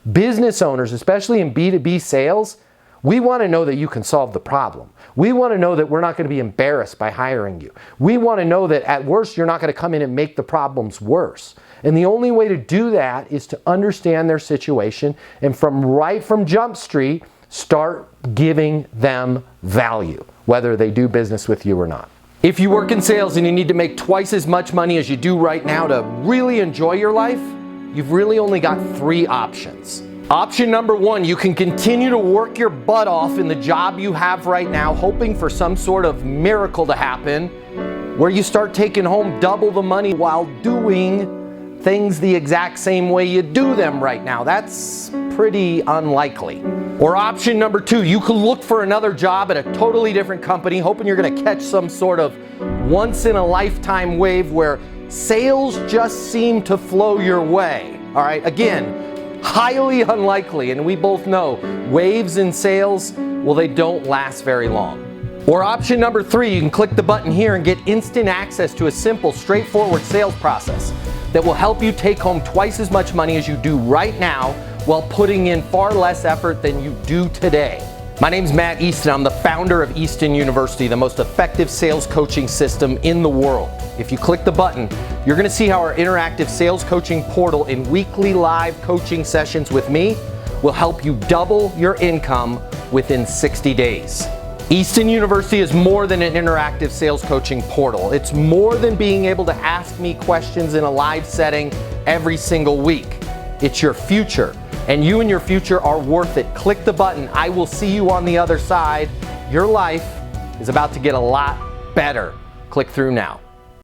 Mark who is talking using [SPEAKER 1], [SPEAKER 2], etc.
[SPEAKER 1] Business owners, especially in B2B sales, we want to know that you can solve the problem. We want to know that we're not going to be embarrassed by hiring you. We want to know that at worst, you're not going to come in and make the problems worse. And the only way to do that is to understand their situation and right from Jump Street, start giving them value, whether they do business with you or not. If you work in sales and you need to make twice as much money as you do right now to really enjoy your life, you've really only got 3 options. Option number 1, you can continue to work your butt off in the job you have right now, hoping for some sort of miracle to happen, where you start taking home double the money while doing things the exact same way you do them right now. That's pretty unlikely. Or option number 2, you can look for another job at a totally different company, hoping you're going to catch some sort of once-in-a-lifetime wave where sales just seem to flow your way. All right, again, highly unlikely, and we both know waves in sales, well, they don't last very long. Or option number 3, you can click the button here and get instant access to a simple, straightforward sales process that will help you take home twice as much money as you do right now while putting in far less effort than you do today. My name's Matt Easton. I'm the founder of Easton University, the most effective sales coaching system in the world. If you click the button, you're going to see how our interactive sales coaching portal and weekly live coaching sessions with me will help you double your income within 60 days. Easton University is more than an interactive sales coaching portal. It's more than being able to ask me questions in a live setting every single week. It's your future, and you and your future are worth it. Click the button. I will see you on the other side. Your life is about to get a lot better. Click through now.